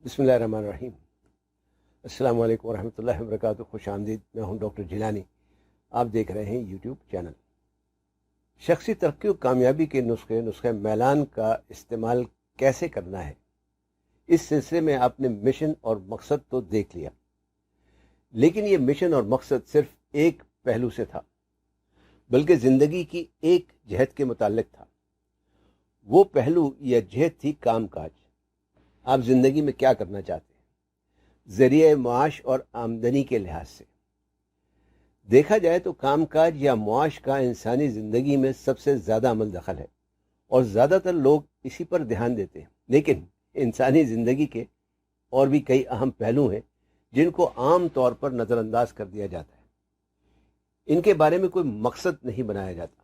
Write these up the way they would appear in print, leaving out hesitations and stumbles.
बिस्मिल्लाहिर्रहमानिर्रहीम। अस्सलाम वालेकुम वरहमतुल्लाहि वबरकातुहू। खुश आमदीद। मैं हूं डॉक्टर जिलानी। आप देख रहे हैं यूट्यूब चैनल। शख्सी तरक्की और कामयाबी के नुस्खे मैलान का इस्तेमाल कैसे करना है, इस सिलसिले में आपने मिशन और मकसद तो देख लिया, लेकिन ये मिशन और मकसद सिर्फ एक पहलू से था, बल्कि ज़िंदगी की एक जहत के मुताल्लिक था। वो पहलू या जहत थी कामकाज। आप ज़िंदगी में क्या करना चाहते हैं, ज़रिए मुआश और आमदनी के लिहाज से। देखा जाए तो कामकाज या मुआश का इंसानी ज़िंदगी में सबसे ज़्यादा अमल दखल है और ज़्यादातर लोग इसी पर ध्यान देते हैं। लेकिन इंसानी ज़िंदगी के और भी कई अहम पहलू हैं जिनको आम तौर पर नज़रअंदाज कर दिया जाता है। इनके बारे में कोई मकसद नहीं बनाया जाता।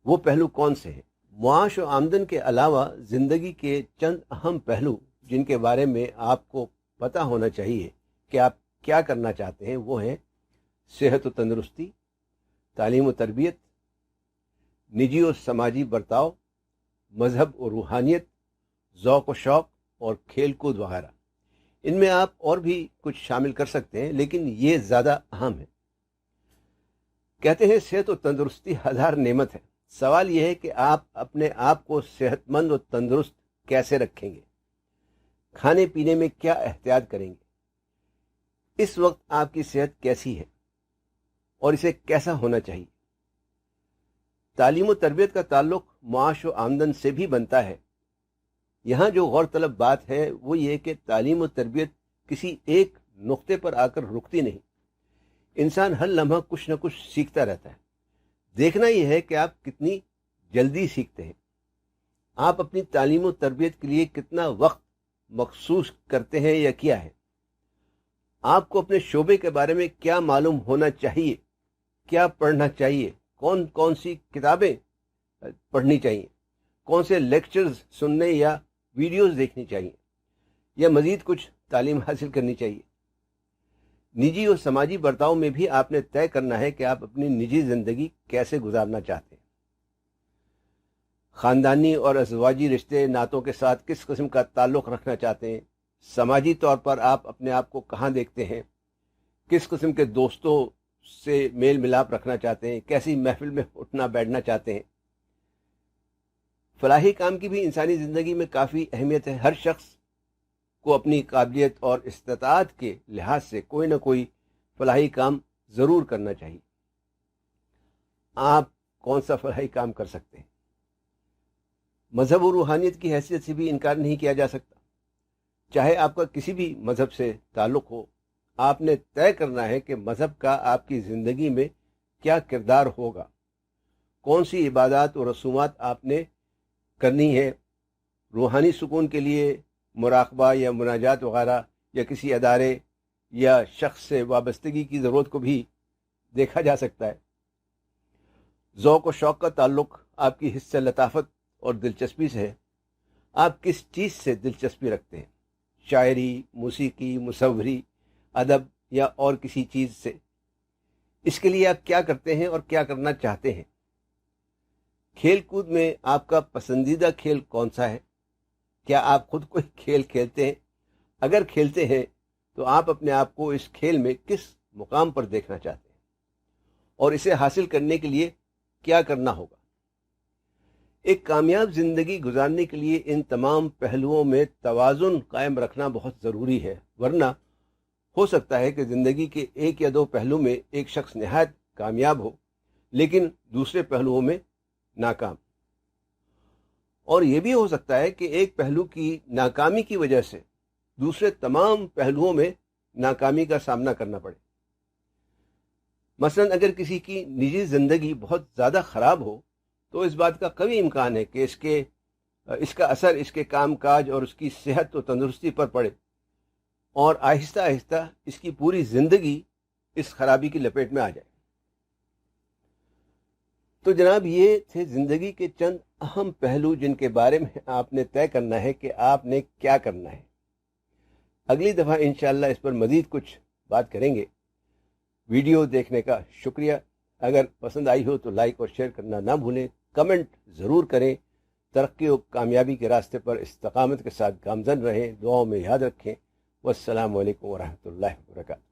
वो पहलू कौन से हैं? मुआश और आमदन के अलावा ज़िंदगी के चंद अहम पहलू जिनके बारे में आपको पता होना चाहिए कि आप क्या करना चाहते हैं, वो हैं सेहत और तंदुरुस्ती, तालीम और तरबियत, निजी और समाजी बर्ताव, मजहब और रूहानियत, ज़ौक़ और शौक़ और खेल कूद वगैरह। इनमें आप और भी कुछ शामिल कर सकते हैं, लेकिन ये ज़्यादा अहम है। कहते हैं सेहत और तंदुरुस्ती हज़ार नेमत है। सवाल यह है कि आप अपने आप को सेहतमंद और तंदुरुस्त कैसे रखेंगे, खाने पीने में क्या एहतियात करेंगे, इस वक्त आपकी सेहत कैसी है और इसे कैसा होना चाहिए। तालीम और तरबियत का ताल्लुक मुआश और आमदन से भी बनता है। यहाँ जो गौर तलब बात है वो ये कि तालीम और तरबियत किसी एक नुक्ते पर आकर रुकती नहीं। इंसान हर लम्हा कुछ न कुछ सीखता रहता है। देखना यह है कि आप कितनी जल्दी सीखते हैं, आप अपनी तालीम और तरबियत के लिए कितना वक्त मखसूस करते हैं या किया है, आपको अपने शोबे के बारे में क्या मालूम होना चाहिए, क्या पढ़ना चाहिए, कौन कौन सी किताबें पढ़नी चाहिए, कौन से लेक्चर्स सुनने या वीडियोस देखनी चाहिए, या मज़ीद कुछ तालीम हासिल करनी चाहिए। निजी और समाजी बर्ताव में भी आपने तय करना है कि आप अपनी निजी ज़िंदगी कैसे गुजारना चाहते हैं। ख़ानदानी और अज़वाजी रिश्ते नातों के साथ किस किस्म का ताल्लुक़ रखना चाहते हैं। समाजी तौर पर आप अपने आप को कहाँ देखते हैं, किस किस्म के दोस्तों से मेल मिलाप रखना चाहते हैं, कैसी महफिल में उठना बैठना चाहते हैं। फलाही काम की भी इंसानी ज़िंदगी में काफ़ी अहमियत है। हर शख्स को अपनी काबिलियत और इस्तिताअत के लिहाज से कोई ना कोई फलाही काम ज़रूर करना चाहिए। आप कौन सा फलाही काम कर सकते हैं? मजहब और रूहानियत की हैसियत से भी इनकार नहीं किया जा सकता। चाहे आपका किसी भी मजहब से ताल्लुक़ हो, आपने तय करना है कि मजहब का आपकी ज़िंदगी में क्या किरदार होगा, कौन सी इबादत और रसूमात आपने करनी है। रूहानी सुकून के लिए मुराक़बा या मुनाजात वगैरह या किसी अदारे या शख्स से वाबस्तगी की ज़रूरत को भी देखा जा सकता है। ज़ौक़ और शौक़ का ताल्लुक़ आपकी हिस्से लताफ़त और दिलचस्पी से है। आप किस चीज़ से दिलचस्पी रखते हैं, शायरी, मौसीकी, मुसव्वरी, अदब या और किसी चीज़ से। इसके लिए आप क्या करते हैं और क्या करना चाहते हैं। खेल कूद में आपका पसंदीदा खेल कौन सा है? क्या आप खुद कोई खेल खेलते हैं? अगर खेलते हैं तो आप अपने आप को इस खेल में किस मुकाम पर देखना चाहते हैं और इसे हासिल करने के लिए क्या करना होगा। एक कामयाब ज़िंदगी गुजारने के लिए इन तमाम पहलुओं में तवाज़ुन कायम रखना बहुत ज़रूरी है, वरना हो सकता है कि ज़िंदगी के एक या दो पहलू में एक शख्स नहायत कामयाब हो लेकिन दूसरे पहलुओं में नाकाम। और यह भी हो सकता है कि एक पहलू की नाकामी की वजह से दूसरे तमाम पहलुओं में नाकामी का सामना करना पड़े। मसलन अगर किसी की निजी ज़िंदगी बहुत ज़्यादा ख़राब हो तो इस बात का कभी इम्कान है कि इसका असर इसके कामकाज और उसकी सेहत और तंदुरुस्ती पर पड़े और आहिस्ता आहिस्ता इसकी पूरी ज़िंदगी इस खराबी की लपेट में आ जाए। तो जनाब, ये थे ज़िंदगी के चंद अहम पहलू जिनके बारे में आपने तय करना है कि आपने क्या करना है। अगली दफ़ा इंशाअल्लाह इस पर मज़ीद कुछ बात करेंगे। वीडियो देखने का शुक्रिया। अगर पसंद आई हो तो लाइक और शेयर करना ना भूलें। कमेंट ज़रूर करें ترقی و کامیابی کے راستے پر استقامت کے ساتھ گامزن رہیں، دعاؤں میں یاد رکھیں۔ والسلام علیکم ورحمۃ اللہ وبرکاتہ۔